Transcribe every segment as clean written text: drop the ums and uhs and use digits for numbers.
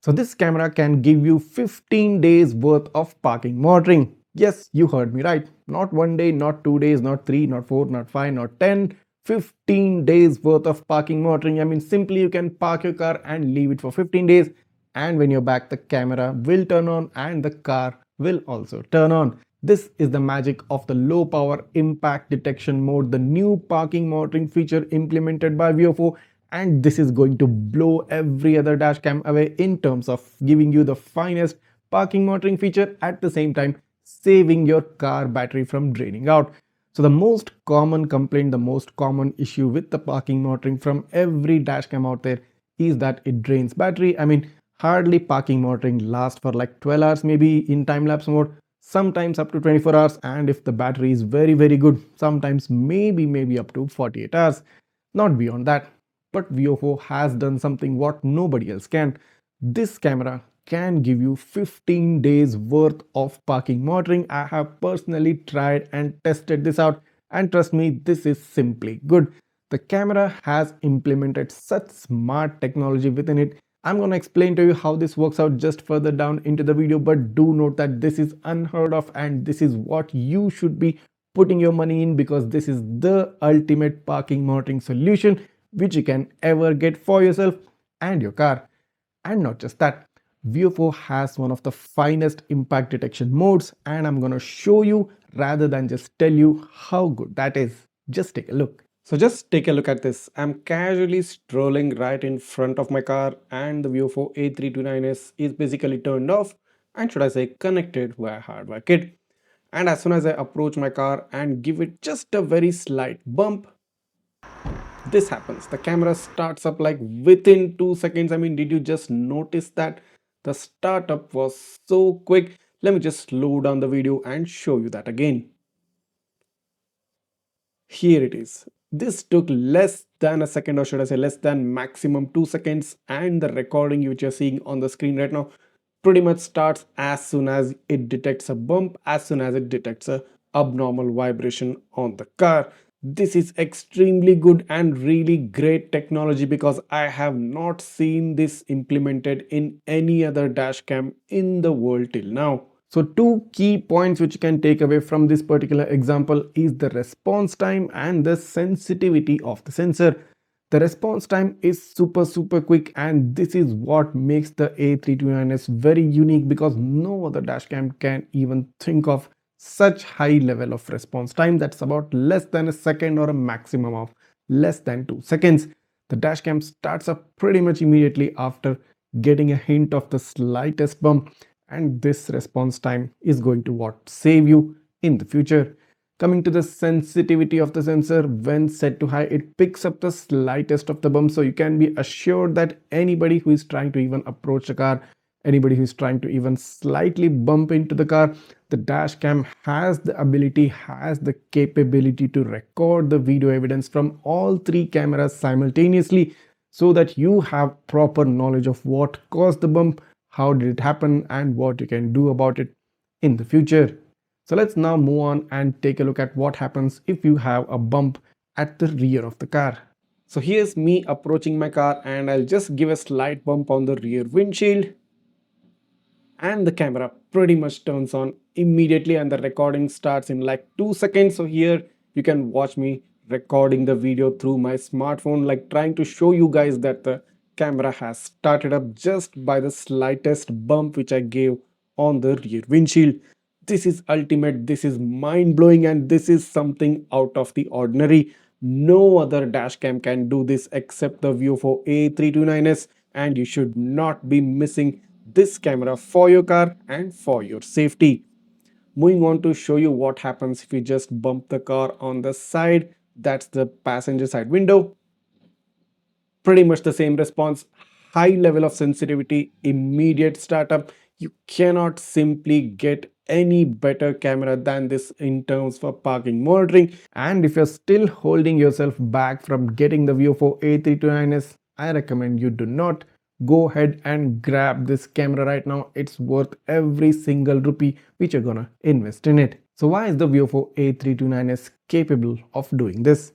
So this camera can give you 15 days worth of parking monitoring. Yes, you heard me right. Not 1 day, not 2 days, not 3, not 4, not 5, not 10. 15 days worth of parking monitoring. I mean, simply you can park your car and leave it for 15 days. And when you're back, the camera will turn on and the car will also turn on. This is the magic of the low power impact detection mode, the new parking monitoring feature implemented by VIOFO, and this is going to blow every other dash cam away in terms of giving you the finest parking monitoring feature, at the same time saving your car battery from draining out. So the most common complaint, the most common issue with the parking monitoring from every dash cam out there is that it drains battery. I mean, hardly parking monitoring lasts for like 12 hours maybe in time lapse mode, sometimes up to 24 hours, and if the battery is very good, sometimes maybe up to 48 hours, not beyond that. But VIOFO has done something what nobody else can. This camera can give you 15 days worth of parking monitoring. I have personally tried and tested this out, and trust me, this is simply good. The camera has implemented such smart technology within it. I'm going to explain to you how this works out just further down into the video, but do note that this is unheard of and this is what you should be putting your money in, because this is the ultimate parking monitoring solution which you can ever get for yourself and your car. And not just that, VIOFO has one of the finest impact detection modes, and I'm gonna show you rather than just tell you how good that is. Just take a look. So just take a look at this. I'm casually strolling right in front of my car and the VIOFO A329S is basically turned off, and should I say connected via hardwire kit. And as soon as I approach my car and give it just a very slight bump, this happens. The camera starts up like within 2 seconds. I mean, did you just notice that? The startup was so quick. Let me just slow down the video and show you that again. Here it is. This took less than a second, or should I say less than maximum 2 seconds, and the recording which you're seeing on the screen right now pretty much starts as soon as it detects a bump, as soon as it detects a abnormal vibration on the car. This is extremely good and really great technology, because I have not seen this implemented in any other dash cam in the world till now. So two key points which you can take away from this particular example is the response time and the sensitivity of the sensor. The response time is super quick, and this is what makes the A329S very unique, because no other dashcam can even think of such high level of response time. That's about less than a second, or a maximum of less than 2 seconds. The dashcam starts up pretty much immediately after getting a hint of the slightest bump, and this response time is going to what save you in the future. Coming to the sensitivity of the sensor, when set to high, it picks up the slightest of the bump, so you can be assured that anybody who is trying to even approach the car, anybody who is trying to even slightly bump into the car, the dash cam has the ability, has the capability to record the video evidence from all three cameras simultaneously, so that you have proper knowledge of what caused the bump, how did it happen, and what you can do about it in the future. So let's now move on and take a look at what happens if you have a bump at the rear of the car. So here's me approaching my car, and I'll just give a slight bump on the rear windshield, and the camera pretty much turns on immediately, and the recording starts in like 2 seconds. So here you can watch me recording the video through my smartphone, like trying to show you guys that the camera has started up just by the slightest bump which I gave on the rear windshield. This is ultimate, this is mind-blowing, and this is something out of the ordinary. No other dashcam can do this except the VIOFO A329S, and you should not be missing this camera for your car and for your safety. Moving on to show you what happens if you just bump the car on the side. That's the passenger side window. Pretty much the same response, high level of sensitivity, immediate startup. You cannot simply get any better camera than this in terms for parking monitoring. And if you're still holding yourself back from getting the VIOFO A329S, I recommend you do not. Go ahead and grab this camera right now. It's worth every single rupee which you're gonna invest in it. So why is the VIOFO A329S capable of doing this?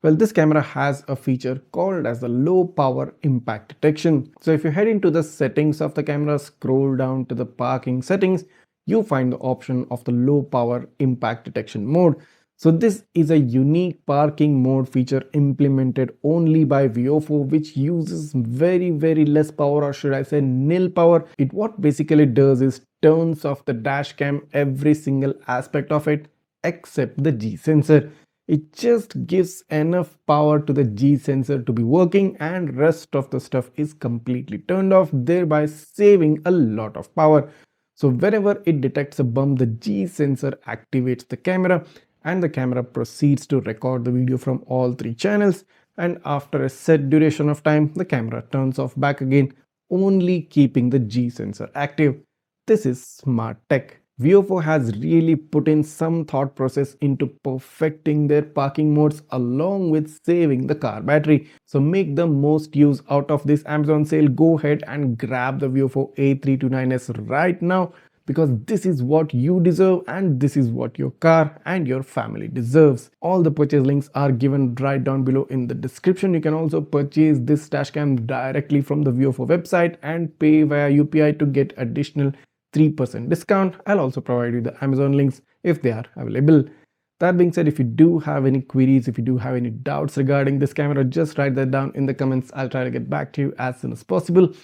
Well, this camera has a feature called as the low power impact detection. So if you head into the settings of the camera, scroll down to the parking settings, you find the option of the low power impact detection mode. So this is a unique parking mode feature implemented only by VIOFO, which uses very less power, or should I say nil power. It what basically does is turns off the dash cam, every single aspect of it except the G sensor. It just gives enough power to the G sensor to be working, and rest of the stuff is completely turned off, thereby saving a lot of power. So whenever it detects a bump, the G sensor activates the camera and the camera proceeds to record the video from all three channels, and after a set duration of time the camera turns off back again, only keeping the G sensor active. This is smart tech. VIOFO has really put in some thought process into perfecting their parking modes along with saving the car battery. So make the most use out of this Amazon sale. Go ahead and grab the VIOFO A329S right now, because this is what you deserve and this is what your car and your family deserves. All the purchase links are given right down below in the description. You can also purchase this dashcam directly from the VIOFO website and pay via UPI to get additional 3% discount. I'll also provide you the Amazon links if they are available. That being said, if you do have any queries, if you do have any doubts regarding this camera, just write that down in the comments. I'll try to get back to you as soon as possible.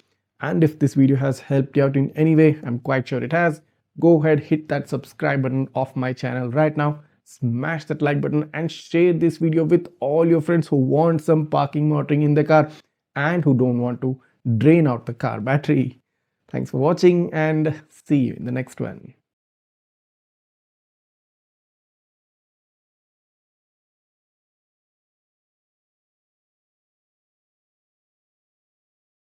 And if this video has helped you out in any way, I'm quite sure it has, go ahead, hit that subscribe button of my channel right now, smash that like button and share this video with all your friends who want some parking monitoring in their car and who don't want to drain out the car battery. Thanks for watching and see you in the next one.